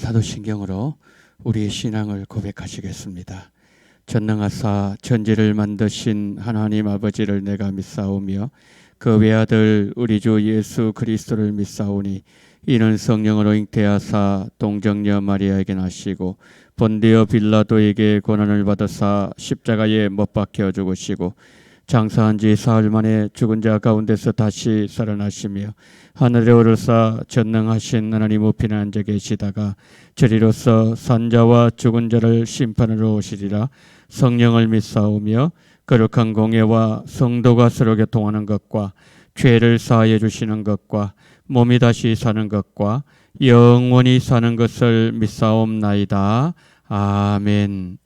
사도신경으로 우리의 신앙을 고백하시겠습니다. 전능하사 천지를 만드신 하나님 아버지를 내가 믿사오며 그 외아들 우리 주 예수 그리스도를 믿사오니 이는 성령으로 잉태하사 동정녀 마리아에게 나시고 본디오 빌라도에게 고난을 받으사 십자가에 못 박혀 죽으시고 장사한 지 사흘 만에 죽은 자 가운데서 다시 살아나시며 하늘에 오르사 전능하신 하나님 우편에 앉아 계시다가 저리로서 산자와 죽은 자를 심판하러 오시리라. 성령을 믿사오며 거룩한 공예와 성도가 서로 교통하는 것과 죄를 사하여 주시는 것과 몸이 다시 사는 것과 영원히 사는 것을 믿사옵나이다. 아멘.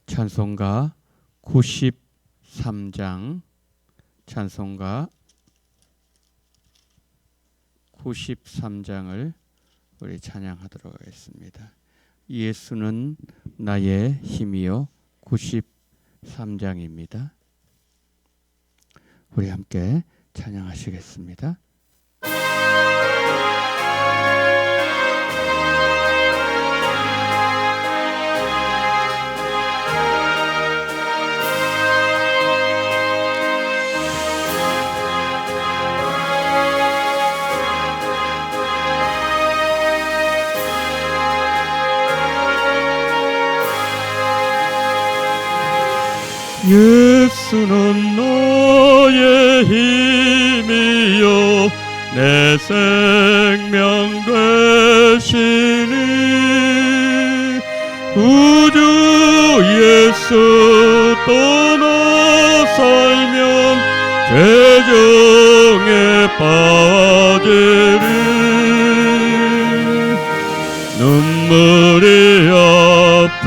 찬송가 93장 찬송가 93장을 우리 찬양하도록 하겠습니다. 예수는 나의 힘이요. 93장입니다. 우리 함께 찬양하시겠습니다. 예수는 나의 힘이요 내 생명 되시니 우주 예수 떠나 살면 죄정에 빠지리 눈물이 앞을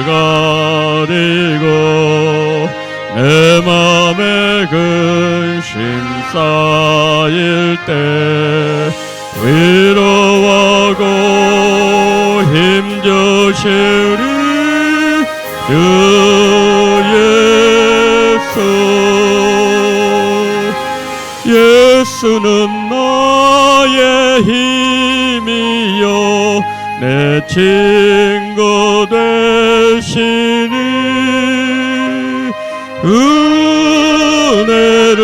가리고 내 맘에 근심 쌓일 때 위로하고 힘주시리 주 예수. 예수는 나의 힘이요 내 친구 되시니 은혜를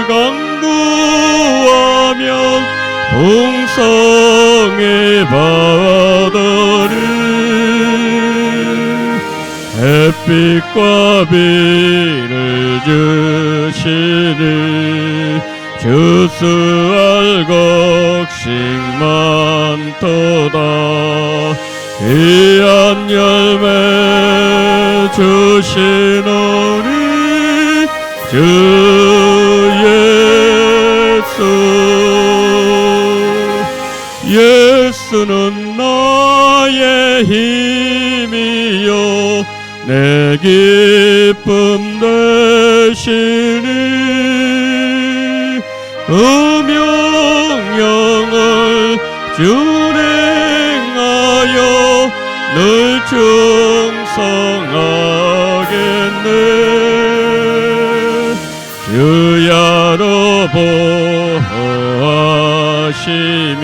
강구하면 풍성히 받으리 햇빛과 비를 주시니 주스알 곡식 많도다 귀한 열매 주시노니 주 예수. 예수는 나의 힘이요 내 기쁨 되시니 음영령을 준행하여 늘 충성하겠네 주야로 보호하시며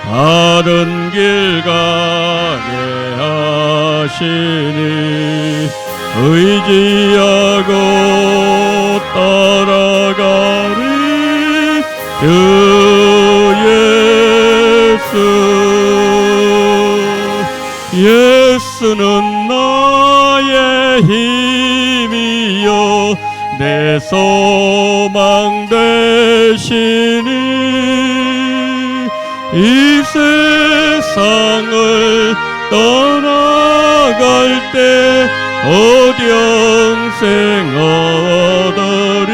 바른 길 가게 하시니 의지하고 따라가리 주 예수. 예수는 나의 힘이요 내 소망 되시니 이 세상을 떠나갈 때 영생 얻으리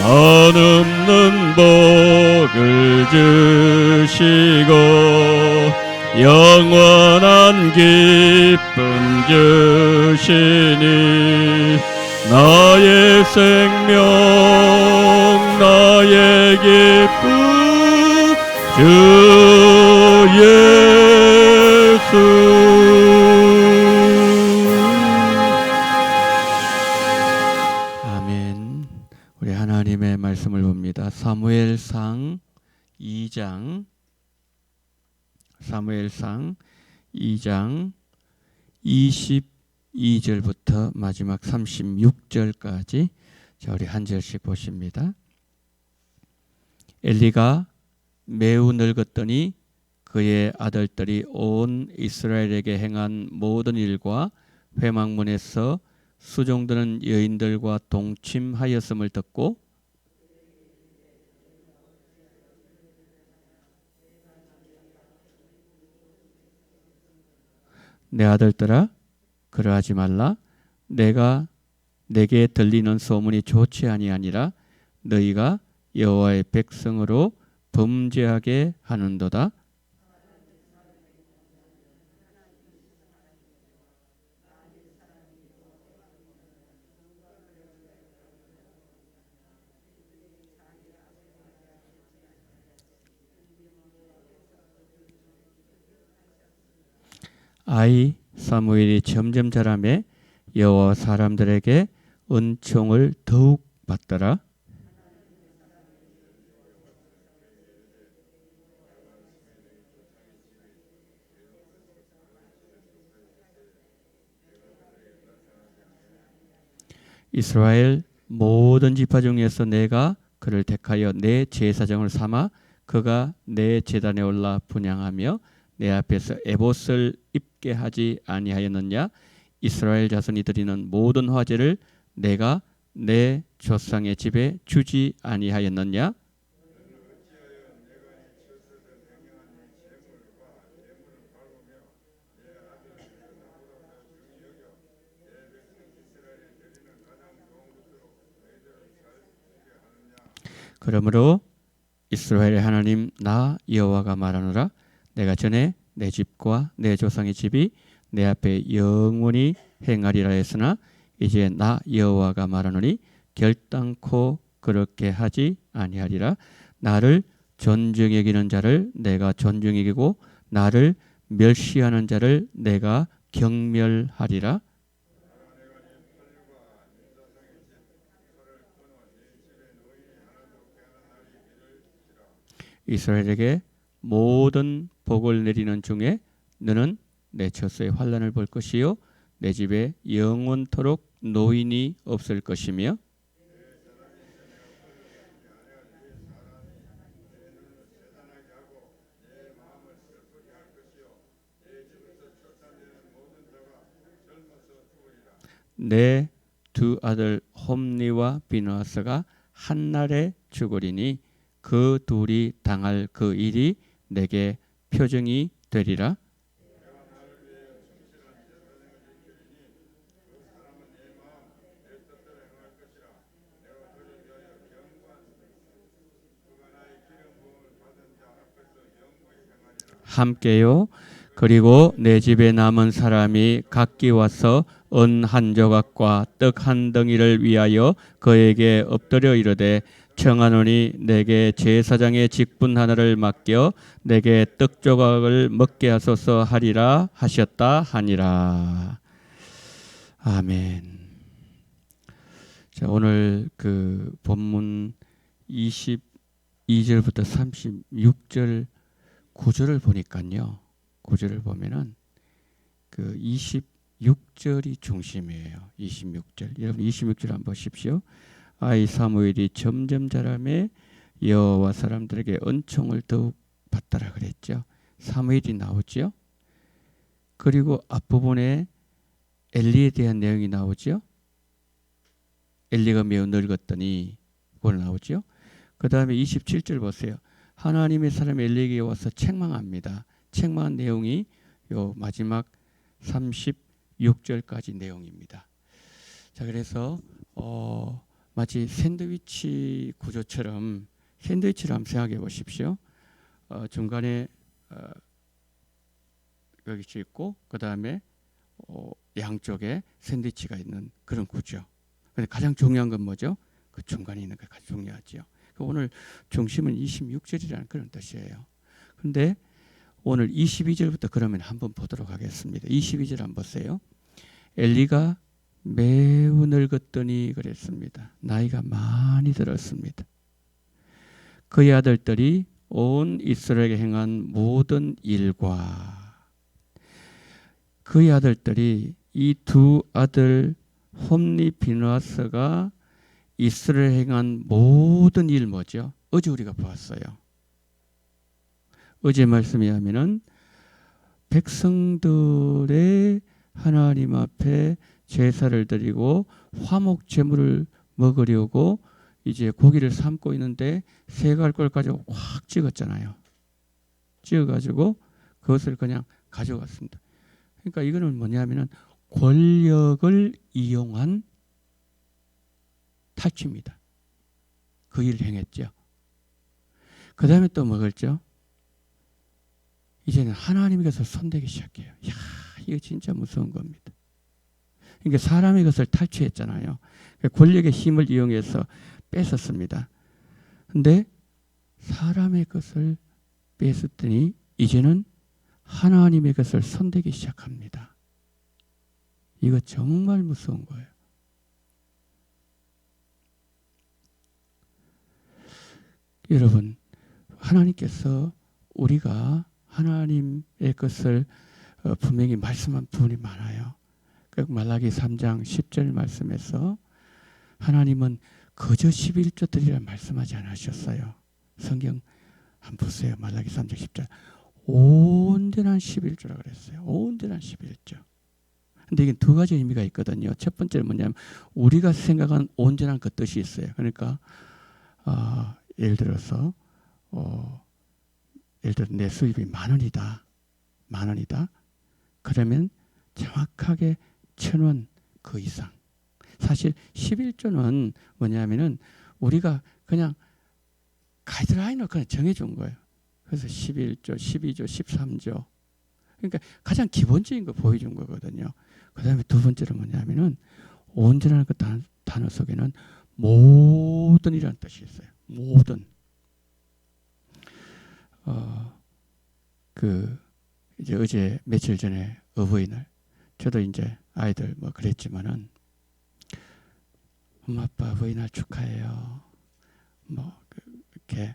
한없는 복을 주시고 영원한 기쁨 주시니 나의 생명 나의 기쁨 주 예수. 아멘. 우리 하나님의 말씀을 봅니다. 사무엘상 2장 사무엘상 2장 22절부터 마지막 36절까지 자, 우리 한 절씩 보십니다. 엘리가 매우 늙었더니 그의 아들들이 온 이스라엘에게 행한 모든 일과 회막문에서 수종드는 여인들과 동침하였음을 듣고 내 아들들아 그러하지 말라. 내가 내게 들리는 소문이 좋지 아니하니라. 너희가 여호와의 백성으로 범죄하게 하는도다. 아이 사무엘이 점점 자라매 여호와 사람들에게 은총을 더욱 받더라. 이스라엘 모든 지파 중에서 내가 그를 택하여 내 제사장을 삼아 그가 내 제단에 올라 분향하며 내 앞에서 에봇을 입게 하지 아니하였느냐. 이스라엘 자손이 드리는 모든 화제를 내가 내 조상의 집에 주지 아니하였느냐. 그러므로 이스라엘의 하나님 나 여호와가 말하노라. 내가 전에 내 집과 내 조상의 집이 내 앞에 영원히 행하리라 했으나 이제 나 여호와가 말하노니 결단코 그렇게 하지 아니하리라. 나를 존중히 여기는 자를 내가 존중히 여기고 나를 멸시하는 자를 내가 경멸하리라. 이스라엘에게 모든 복을 내리는 중에 너는 내 처소의 환난을 볼 것이요 내 집에 영원토록 노인이 없을 것이며 내 두 아들 홈리와 비느하스가 한날에 죽으리니 그 둘이 당할 그 일이 내게 표징이 되리라. 함께요. 그리고 내 집에 남은 사람이 각기 와서 은 한 조각과 떡 한 덩이를 위하여 그에게 엎드려 이르되 청하노니 내게 제사장의 직분 하나를 맡겨 내게 떡 조각을 먹게 하소서 하리라 하셨다 하니라. 아멘. 자, 오늘 그 본문 22절부터 36절 구절을 보니까요. 구절을 보면은 그 26절이 중심이에요. 26절. 여러분 26절 한번 보십시오. 아이 사무엘이 점점 자라매 여호와 사람들에게 은총을 더욱 받더라 그랬죠. 사무엘이 나오죠. 그리고 앞부분에 엘리에 대한 내용이 나오죠. 엘리가 매우 늙었더니 그걸 나오죠. 그 다음에 27절 보세요. 하나님의 사람 엘리에게 와서 책망합니다. 책망한 내용이 요 마지막 36절까지 내용입니다. 자, 그래서 마치 샌드위치 구조처럼 샌드위치를 한번 생각해 보십시오. 중간에 여기 있고 그 다음에 양쪽에 샌드위치가 있는 그런 구조. 근데 가장 중요한 건 뭐죠? 그 중간에 있는 게 가장 중요하죠. 오늘 중심은 26절이라는 그런 뜻이에요. 그런데 오늘 22절부터 그러면 한번 보도록 하겠습니다. 22절 한번 보세요. 엘리가 매우 늙었더니 그랬습니다. 나이가 많이 들었습니다. 그의 아들들이 온 이스라엘에게 행한 모든 일과 그의 아들들이 이 두 아들 홈리 비느하스가 이스라엘에 행한 모든 일 뭐죠? 어제 우리가 보았어요. 어제 말씀에 하면은 백성들의 하나님 앞에 제사를 드리고 화목 제물을 먹으려고 이제 고기를 삶고 있는데 새갈걸 가지고 확 찍었잖아요. 찍어가지고 그것을 그냥 가져갔습니다. 그러니까 이거는 뭐냐면은 권력을 이용한 탈취입니다. 그 일을 행했죠. 그 다음에 또 먹었죠. 이제는 하나님께서 손대기 시작해요. 이야, 이거 진짜 무서운 겁니다. 그러니까 사람의 것을 탈취했잖아요. 권력의 힘을 이용해서 뺏었습니다. 근데 사람의 것을 뺏었더니 이제는 하나님의 것을 손대기 시작합니다. 이거 정말 무서운 거예요. 여러분, 하나님께서 우리가 하나님의 것을 분명히 말씀한 부분이 많아요. 말라기 3장 10절 말씀에서 하나님은 거저 11조 드리라 말씀하지 않으셨어요. 성경 한번 보세요. 말라기 3장 10절. 온전한 11조라고 그랬어요. 온전한 11조. 근데 이게 두 가지 의미가 있거든요. 첫 번째는 뭐냐면 우리가 생각하는 온전한 그 뜻이 있어요. 그러니까 예를 들어서 예를 들어 내 수입이 10,000원이다. 10,000원이다. 그러면 정확하게 1,000원 그 이상. 사실 11조는 뭐냐면은 우리가 그냥 가이드라인을 그냥 정해준 거예요. 그래서 11조, 12조, 13조. 그러니까 가장 기본적인 거 보여준 거거든요. 그 다음에 두 번째로 뭐냐면은 온전한 그 단어 속에는 모든이라는 뜻이 있어요. 모든. 이제 어제 며칠 전에 어버이날 저도 이제 아이들 뭐 그랬지만은 엄마 아빠 어버이날 축하해요. 뭐 이렇게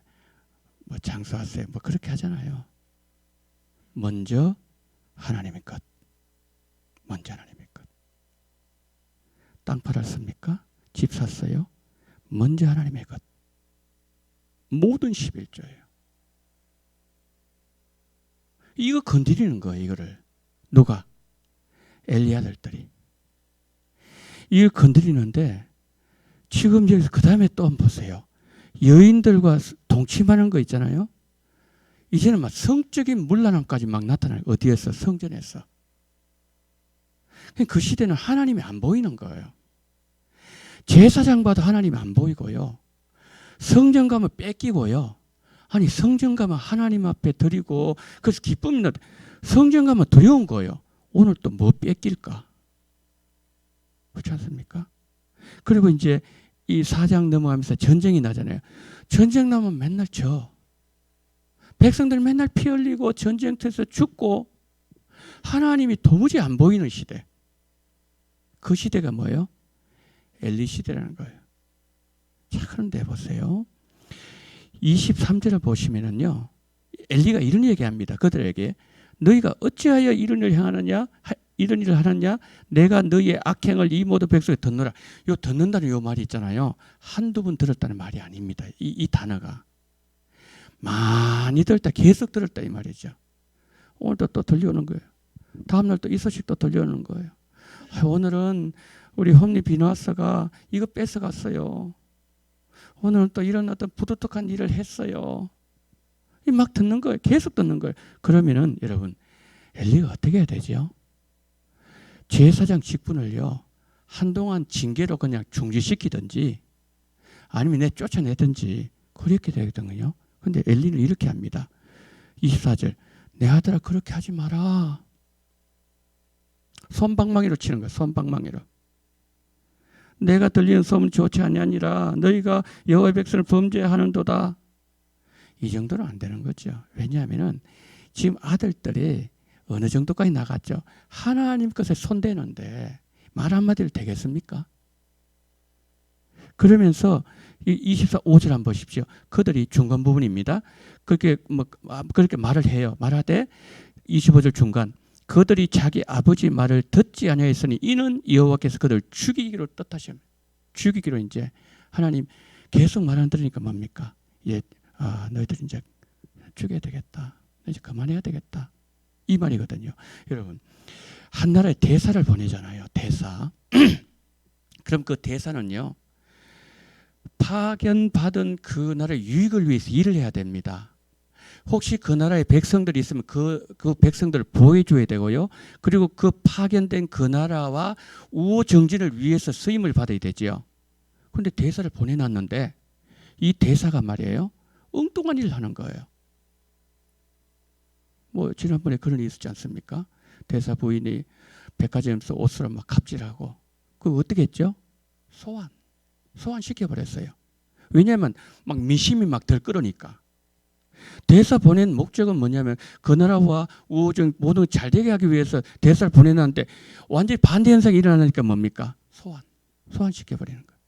뭐 장수하세요. 뭐 그렇게 하잖아요. 먼저 하나님의 것. 먼저 하나님의 것. 땅 팔았습니까? 집 샀어요? 먼저 하나님의 것. 모든 11조예요. 이거 건드리는 거예요. 이거를. 누가? 엘리 아들들이. 이걸 건드리는데 지금 여기서 그 다음에 또 한번 보세요. 여인들과 동침하는 거 있잖아요. 이제는 막 성적인 문란함까지 막 나타나요. 어디에서? 성전에서. 그 시대는 하나님이 안 보이는 거예요. 제사장 봐도 하나님이 안 보이고요. 성전 가면 뺏기고요. 아니 성전 가면 하나님 앞에 드리고 그래서 기쁨이 나. 성전 가면 두려운 거예요. 오늘 또 뭐 뺏길까? 그렇지 않습니까? 그리고 이제 이 4장 넘어가면서 전쟁이 나잖아요. 전쟁 나면 맨날 져. 백성들 맨날 피 흘리고 전쟁터에서 죽고 하나님이 도무지 안 보이는 시대. 그 시대가 뭐예요? 엘리 시대라는 거예요. 자, 그런데 보세요. 23절을 보시면은요. 엘리가 이런 얘기합니다. 그들에게 너희가 어찌하여 이런 일을 행하느냐? 이런 일을 하느냐? 내가 너희의 악행을 이 모든 백성에 듣노라. 요 듣는다는 요 말이 있잖아요. 한두 번 들었다는 말이 아닙니다. 이 단어가. 많이 들었다. 계속 들었다 이 말이죠. 오늘도 또 들려오는 거예요. 다음날 또 이 소식 또 들려오는 거예요. 오늘은 우리 홈리 비누아스가 이거 뺏어갔어요. 오늘은 또 이런 어떤 부도덕한 일을 했어요. 막 듣는 거예요. 계속 듣는 거예요. 그러면은 여러분 엘리가 어떻게 해야 되죠? 제사장 직분을요 한동안 징계로 그냥 중지시키든지 아니면 내 쫓아내든지 그렇게 되거든요. 근데 엘리는 이렇게 합니다. 24절 내 아들아 그렇게 하지 마라. 솜방망이로 치는 거야. 솜방망이로. 내가 들리는 소문 좋지 아니하니라 너희가 여호와의 백성을 범죄하는도다. 이 정도는 안 되는 거죠. 왜냐하면 지금 아들들이 어느 정도까지 나갔죠. 하나님 것에 손대는데 말 한마디를 되겠습니까? 그러면서 24, 5절 한번 보십시오. 그들이 중간 부분입니다. 그렇게 말을 해요. 말하되 25절 중간 그들이 자기 아버지 말을 듣지 아니하였으니 이는 여호와께서 그들을 죽이기로 뜻하십니다. 죽이기로 이제 하나님 계속 말 안 들으니까 뭡니까? 너희들 이제 죽여야 되겠다. 이제 그만해야 되겠다. 이 말이거든요. 여러분 한 나라에 대사를 보내잖아요. 대사. 그럼 그 대사는요. 파견받은 그 나라의 유익을 위해서 일을 해야 됩니다. 혹시 그 나라에 백성들이 있으면 그 백성들을 보호해줘야 되고요. 그리고 그 파견된 그 나라와 우호 정진을 위해서 쓰임을 받아야 되지요. 그런데 대사를 보내놨는데 이 대사가 말이에요. 엉뚱한 일을 하는 거예요. 지난번에 그런 일이 있었지 않습니까? 대사 부인이 백화점에서 옷을 막 갑질하고 그거 어떻게 했죠? 소환시켜버렸어요. 왜냐하면 막 민심이 막 들끓으니까. 대사 보낸 목적은 뭐냐면 그 나라와 우호정 모든 잘 되게 하기 위해서 대사를 보내놨는데 완전히 반대 현상이 일어나니까 뭡니까? 소환시켜버리는 거예요.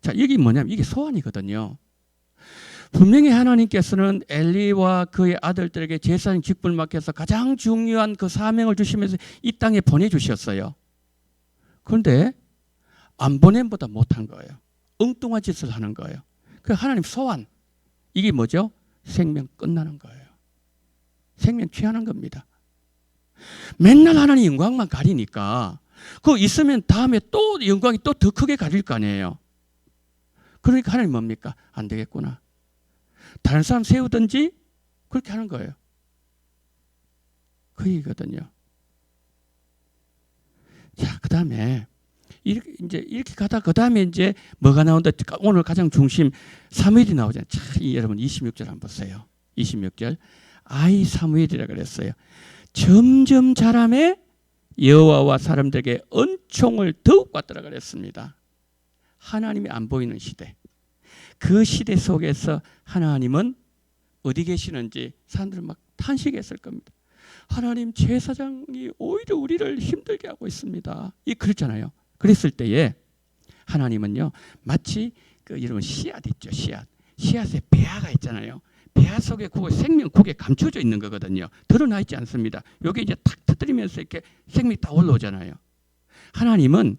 자, 이게 뭐냐면 이게 소환이거든요. 분명히 하나님께서는 엘리와 그의 아들들에게 제사장 직분을 맡겨서 가장 중요한 그 사명을 주시면서 이 땅에 보내주셨어요. 그런데 안 보냄보다 못한 거예요. 엉뚱한 짓을 하는 거예요. 그 하나님 소환. 이게 뭐죠? 생명 끝나는 거예요. 생명 취하는 겁니다. 맨날 하나님 영광만 가리니까 그거 있으면 다음에 또 영광이 또 더 크게 가릴 거 아니에요. 그러니까 하나님 뭡니까? 안 되겠구나. 다른 사람 세우든지 그렇게 하는 거예요. 그 얘기거든요. 자, 그 다음에 이렇게 가다 그 다음에 이제 뭐가 나온다? 오늘 가장 중심 사무엘이 나오잖아요. 자, 여러분 26절 한번 보세요. 26절 아이 사무엘이라 그랬어요. 점점 자라매 여호와와 사람들에게 은총을 더욱 받더라 그랬습니다. 하나님이 안 보이는 시대. 그 시대 속에서 하나님은 어디 계시는지 사람들은 막 탄식했을 겁니다. 하나님 제사장이 오히려 우리를 힘들게 하고 있습니다. 그랬잖아요. 그랬을 때에 하나님은요 마치 여러분 씨앗 있죠. 씨앗에 배아가 있잖아요. 배아 속에 생명 국에 감춰져 있는 거거든요. 드러나 있지 않습니다. 여기 이제 탁 터뜨리면서 이렇게 생명이 딱 올라오잖아요. 하나님은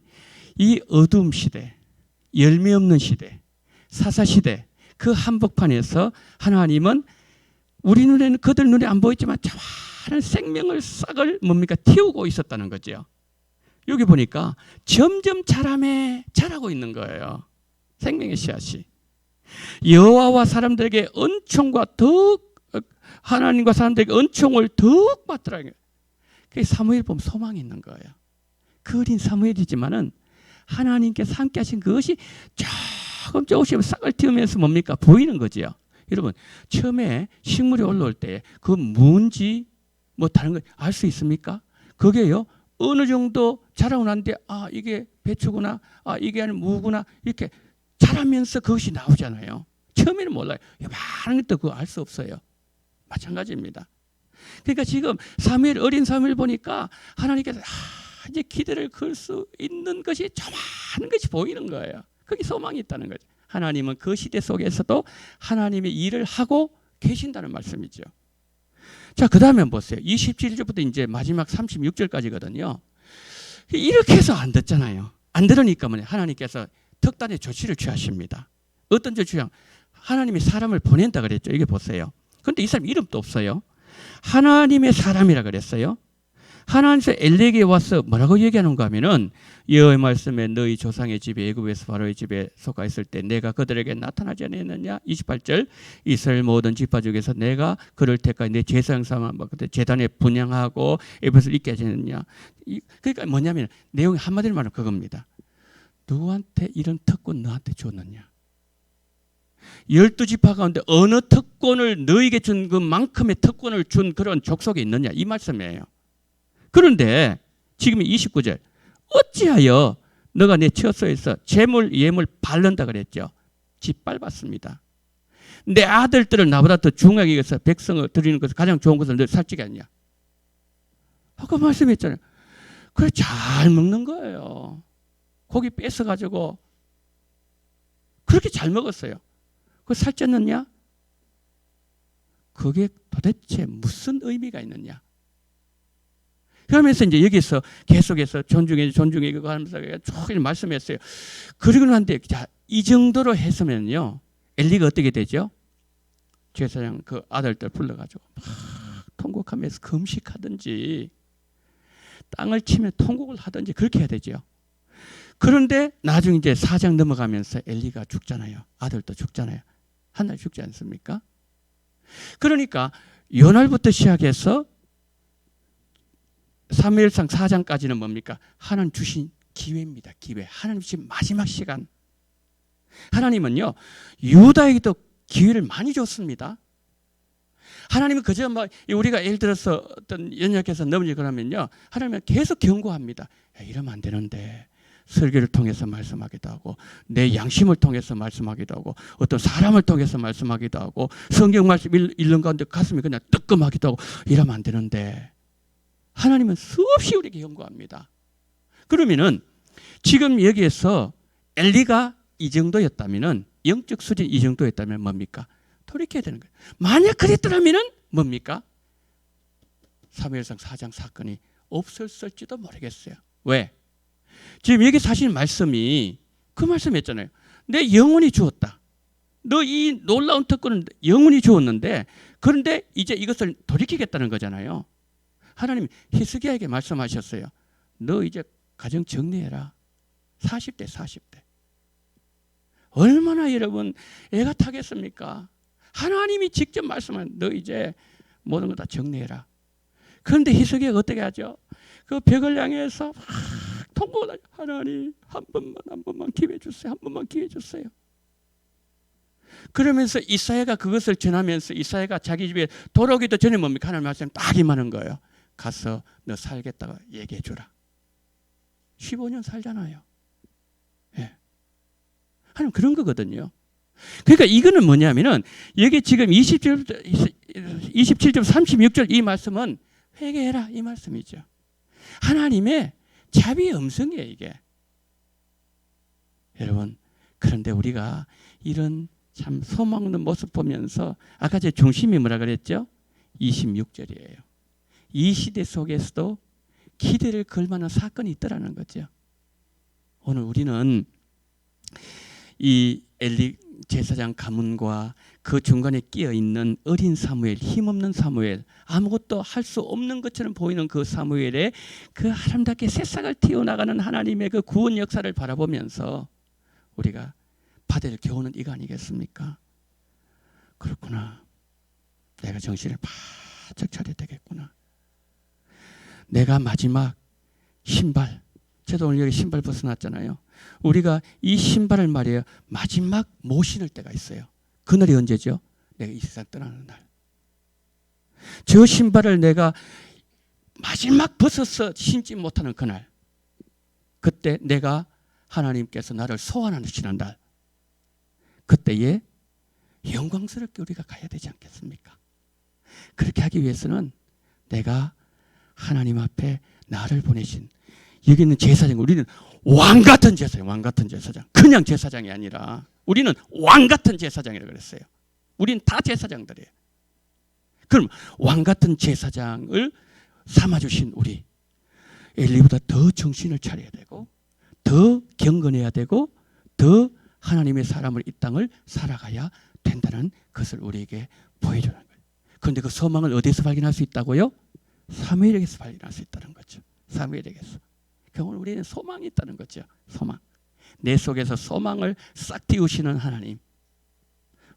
이 어두움 시대, 열매 없는 시대, 사사 시대 그 한복판에서 하나님은 우리 눈에는 그들 눈에 안 보이지만 자라는 생명을 싹을 틔우고 있었다는 거죠. 여기 보니까 점점 자라고 있는 거예요. 생명의 씨앗이. 여호와와 사람들에게 은총과 더욱 하나님과 사람들에게 은총을 더욱 받더라고요. 그게 사무엘 보면 소망이 있는 거예요. 그 어린 사무엘이지만은 하나님께서 함께 하신 그것이 조금씩 싹을 틔우면서 뭡니까? 보이는 거지요. 여러분 처음에 식물이 올라올 때 그 뭔지 다른 거 알 수 있습니까? 그게요 어느 정도 자라고 났는데 이게 배추구나, 이게 무구나 이렇게 자라면서 그것이 나오잖아요. 처음에는 몰라요. 많은 것도 그거 알 수 없어요. 마찬가지입니다. 그러니까 지금 어린 사무엘 보니까 하나님께서 이제 기대를 걸 수 있는 것이 많은 것이 보이는 거예요. 거기 소망이 있다는 거죠. 하나님은 그 시대 속에서도 하나님의 일을 하고 계신다는 말씀이죠. 자, 그 다음에 보세요. 27절부터 이제 마지막 36절까지거든요. 이렇게 해서 안 듣잖아요. 안 들으니까 하나님께서 특단의 조치를 취하십니다. 어떤 조치냐? 하나님이 사람을 보낸다 그랬죠. 이게 보세요. 그런데 이 사람 이름도 없어요. 하나님의 사람이라 그랬어요. 하나님께서 엘리에게 와서 뭐라고 얘기하는가 하면은 여호와의 말씀에 너희 조상의 집에 애굽에서 바로의 집에 속아 있을 때 내가 그들에게 나타나지 않았느냐. 28절 이스라엘 모든 지파 중에서 내가 그를 택하여 내 제사장 삼아 제단에 분향하고 에베소를 있게 하셨느냐. 그러니까 뭐냐면 내용이 한마디로 말하면 그겁니다. 누구한테 이런 특권 너한테 줬느냐. 12지파 가운데 어느 특권을 너에게 준 그만큼의 특권을 준 그런 족속에 있느냐 이 말씀이에요. 그런데 지금 29절 어찌하여 너가 내 처소에서 재물 예물 바른다 그랬죠. 짓밟았습니다. 내 아들들을 나보다 더 중하게 여겨서 백성을 드리는 것을 가장 좋은 것을 너 살찌게 하냐. 아까 말씀했잖아요. 그래 잘 먹는 거예요. 고기 뺏어가지고 그렇게 잘 먹었어요. 그 살쪘느냐? 그게 도대체 무슨 의미가 있느냐. 그러면서 이제 여기서 계속해서 존중해 그거 하면서 쭉 말씀했어요. 그러고 난데 자, 이 정도로 했으면요 엘리가 어떻게 되죠? 제사장 그 아들들 불러가지고 막 통곡하면서 금식하든지 땅을 치며 통곡을 하든지 그렇게 해야 되죠. 그런데 나중에 이제 4장 넘어가면서 엘리가 죽잖아요. 아들도 죽잖아요. 한 날 죽지 않습니까? 그러니까 요날부터 시작해서 사무엘상 4장까지는 뭡니까? 하나님 주신 기회입니다. 기회. 하나님 주신 마지막 시간. 하나님은요 유다에게도 기회를 많이 줬습니다. 하나님은 그저 뭐 우리가 예를 들어서 어떤 연약해서 넘어지고 그러면요 하나님은 계속 경고합니다. 야, 이러면 안 되는데. 설교를 통해서 말씀하기도 하고 내 양심을 통해서 말씀하기도 하고 어떤 사람을 통해서 말씀하기도 하고 성경 말씀 읽는 가운데 가슴이 그냥 뜨끔하기도 하고 이러면 안 되는데 하나님은 수없이 우리에게 경고합니다. 그러면은 지금 여기에서 엘리가 이 정도였다면은 영적 수준 이 정도였다면 뭡니까? 돌이켜야 되는 거예요. 만약 그랬더라면은 뭡니까? 사무엘상 4장 사건이 없었을지도 모르겠어요. 왜? 지금 여기 사실 말씀이 그 말씀했잖아요. 내 영혼이 주었다. 너 이 놀라운 특권은 영혼이 주었는데 그런데 이제 이것을 돌이키겠다는 거잖아요. 하나님 히스기야에게 말씀하셨어요. 너 이제 가정 정리해라. 40대 40대. 얼마나 여러분 애가 타겠습니까? 하나님이 직접 말씀한 너 이제 모든 거 다 정리해라. 그런데 히스기야가 어떻게 하죠? 그 벽을 향해서 막 통곡을 하나님 한 번만 기회 주세요. 한 번만 기회 주세요. 그러면서 이사야가 그것을 전하면서 이사야가 자기 집에 돌아오기도 전에 뭡니까? 하나님 말씀 딱 임하는 거예요. 가서 너 살겠다고 얘기해 주라. 15년 살잖아요. 예. 하나님 그런 거거든요. 그러니까 이거는 뭐냐면은 여기 지금 27절 36절 이 말씀은 회개해라 이 말씀이죠. 하나님의 자비의 음성이에요 이게. 여러분 그런데 우리가 이런 참 소망 없는 모습 보면서 아까 제 중심이 뭐라 그랬죠? 26절이에요. 이 시대 속에서도 기대를 걸 만한 사건이 있더라는 거죠. 오늘 우리는 이 엘리 제사장 가문과 그 중간에 끼어 있는 어린 사무엘, 힘없는 사무엘, 아무것도 할 수 없는 것처럼 보이는 그 사무엘의 그 아름답게 새싹을 튀어나가는 하나님의 그 구원 역사를 바라보면서 우리가 받을 교훈은 이거 아니겠습니까? 그렇구나. 내가 정신을 바짝 차려야 되겠구나. 내가 마지막 신발, 저도 오늘 여기 신발 벗어났잖아요. 우리가 이 신발을 말이에요. 마지막 못 신을 때가 있어요. 그날이 언제죠? 내가 이 세상 떠나는 날. 저 신발을 내가 마지막 벗어서 신지 못하는 그날. 그때 내가 하나님께서 나를 소환하시는 날. 그때에 영광스럽게 우리가 가야 되지 않겠습니까? 그렇게 하기 위해서는 내가 하나님 앞에 나를 보내신 여기 있는 제사장, 우리는 왕 같은 제사장, 왕 같은 제사장. 그냥 제사장이 아니라 우리는 왕 같은 제사장이라고 그랬어요. 우리는 다 제사장들이에요. 그럼 왕 같은 제사장을 삼아주신 우리 엘리보다 더 정신을 차려야 되고 더 경건해야 되고 더 하나님의 사람을 이 땅을 살아가야 된다는 것을 우리에게 보여주는 거예요. 그런데 그 소망을 어디서 발견할 수 있다고요? 사무엘에게서 발견할 수 있다는 거죠. 사무엘에게서. 오늘 우리는 소망이 있다는 거죠. 소망. 내 속에서 소망을 싹 띄우시는 하나님.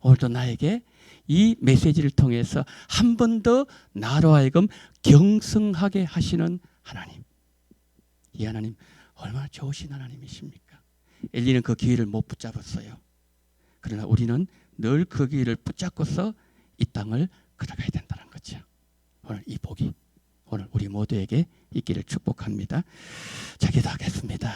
오늘도 나에게 이 메시지를 통해서 한 번 더 나로 하여금 경성하게 하시는 하나님. 이 하나님 얼마나 좋으신 하나님이십니까? 엘리는 그 기회를 못 붙잡았어요. 그러나 우리는 늘 그 기회를 붙잡고서 이 땅을 걸어가야 된다는 거죠. 오늘 이 복이 오늘 우리 모두에게 있기를 축복합니다. 자, 기도하겠습니다.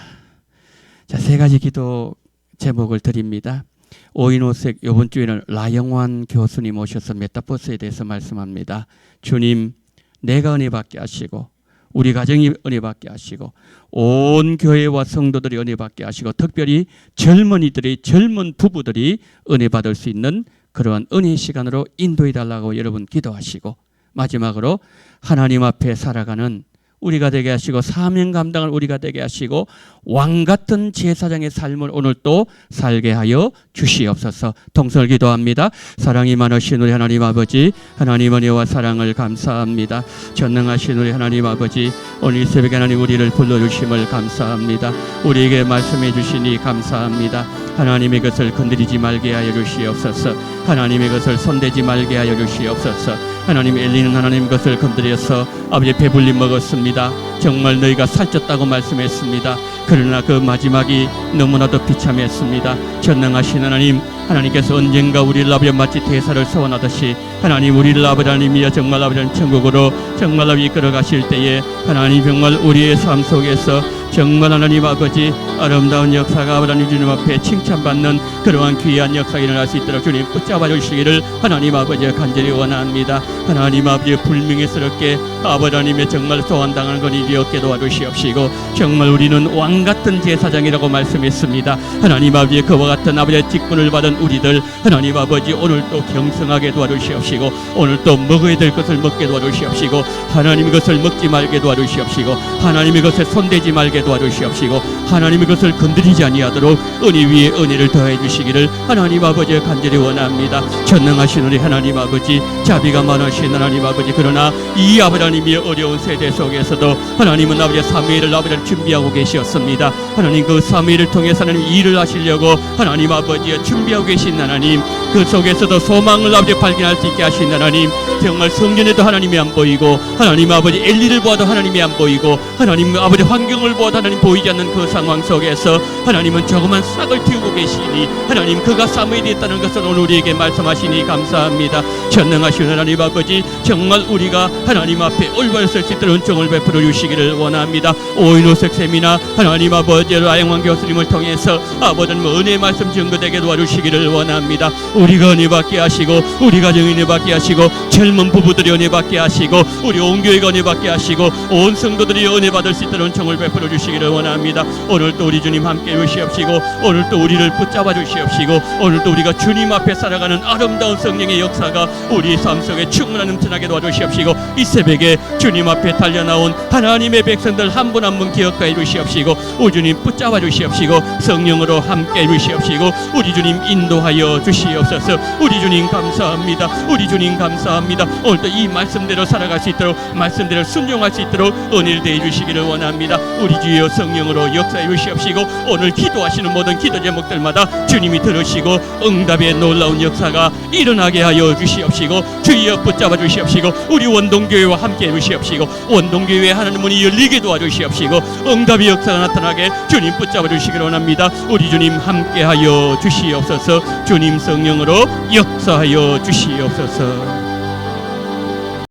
자, 세 가지 기도 제목을 드립니다. 오인오색 이번 주에는 라영환 교수님 오셔서 메타포스에 대해서 말씀합니다. 주님, 내가 은혜 받게 하시고 우리 가정이 은혜 받게 하시고 온 교회와 성도들이 은혜 받게 하시고 특별히 젊은이들이 젊은 부부들이 은혜 받을 수 있는 그러한 은혜의 시간으로 인도해 달라고 여러분 기도하시고, 마지막으로 하나님 앞에 살아가는 우리가 되게 하시고 사명 감당을 우리가 되게 하시고 왕 같은 제사장의 삶을 오늘 또 살게 하여 주시옵소서. 동서를 기도합니다. 사랑이 많으신 우리 하나님 아버지, 하나님 은혜와 사랑을 감사합니다. 전능하신 우리 하나님 아버지, 오늘 이 새벽에 하나님 우리를 불러주심을 감사합니다. 우리에게 말씀해 주시니 감사합니다. 하나님의 것을 건드리지 말게 하여 주시옵소서. 하나님의 것을 손대지 말게 하여 주시옵소서. 하나님, 엘리는 하나님 것을 건드려서 아버지 배불리 먹었습니다. 정말 너희가 살쪘다고 말씀했습니다. 그러나 그 마지막이 너무나도 비참했습니다. 전능하신 하나님, 하나님께서 언젠가 우리를 아버지 마치 대사를 소원하듯이 하나님 우리를 아버지 하나님이여 정말 아버지 천국으로 정말 아버지 이끌어 가실 때에 하나님 정말 우리의 삶 속에서 정말 하나님 아버지 아름다운 역사가 하나님 주님 앞에 칭찬받는 그러한 귀한 역사가 일어날 수 있도록 주님 붙잡아 주시기를 하나님 아버지 간절히 원합니다. 하나님 아버지 불명예스럽게 아버지 하나님의 정말 소환당하는 건 일이 없게 도와주시옵시고, 정말 우리는 왕같은 제사장이라고 말씀했습니다. 하나님 아버지 그와 같은 아버지의 직분을 받은 우리들 하나님 아버지 오늘 또 경성하게 도와주시옵시고, 오늘 또 먹어야 될 것을 먹게 도와주시옵시고, 하나님의 것을 먹지 말게 도와주시옵시고, 하나님의 것에 손대지 말게 도와주시옵시고, 하나님의 것을 건드리지 아니하도록 은혜 위에 은혜를 더해 주시기를 하나님 아버지 간절히 원합니다. 전능하신 우리 하나님 아버지, 자비가 많으신 하나님 아버지, 그러나 이 아버지 하나님의 어려운 세대 속에서도 하나님은 아버지 사무엘을 아버지를 준비하고 계셨습니다. 하나님 그 사무엘을 통해서 하나님 일을 하시려고 하나님 아버지 준비하고 계신 하나님, 그 속에서도 소망을 아버지 발견할 수 있게 하신 하나님, 정말 성전에도 하나님이 안 보이고 하나님 아버지 엘리를 보아도 하나님이 안 보이고 하나님 아버지 환경을 보아도 하나님 보이지 않는 그 상황 속에서 하나님은 조그만 싹을 틔우고 계시니 하나님 그가 사무엘이 있다는 것을 오늘 우리에게 말씀하시니 감사합니다. 전능하신 하나님 아버지, 정말 우리가 하나님 앞에 올바로 설 수 있도록 은총을 베풀어 주시기를 원합니다. 오인호석 세미나 하나님 아버지 라영왕 교수님을 통해서 아버지 은혜의 말씀 증거되게 도와주시기를 원합니다. 우리가 은혜 받게 하시고 우리 가정이 은혜 받게 하시고 젊은 부부들이 은혜 받게 하시고 우리 온 교회가 은혜 받게 하시고 온 성도들이 은혜 받을 수 있도록 은총을 베풀어 주시기를 원합니다. 오늘 또 우리 주님 함께 해주시옵시고, 오늘 또 우리를 붙잡아 주시옵시고, 오늘 또 우리가 주님 앞에 살아가는 아름다운 성령의 역사가 우리 삶 속에 충만한 넘쳐나게 도와주시옵시고, 이 새벽에 주님 앞에 달려나온 하나님의 백성들 한 분 한 분 기억하여 주시옵시고, 우리 주님 붙잡아 주시옵시고, 성령으로 함께 해주시옵시고, 우리 주님 인도하여 주시옵소서. 우리 주님 감사합니다. 우리 주님 감사합니다. 오늘도 이 말씀대로 살아갈 수 있도록, 말씀대로 순종할 수 있도록 은혜를 대해 주시기를 원합니다. 우리 주여 성령으로 역사해 주시옵시고, 오늘 기도하시는 모든 기도 제목들마다 주님이 들으시고 응답의 놀라운 역사가 일어나게 하여 주시옵시고, 주여 붙잡아 주시옵시고, 우리 원동교회와 함께 해 주시옵시고, 원동교회 하나님 문이 열리게 도와주시옵시고, 응답의 역사가 나타나게 주님 붙잡아 주시기를 원합니다. 우리 주님 함께 하여 주시옵소서. 주님 성령으로 역사하여 주시옵소서.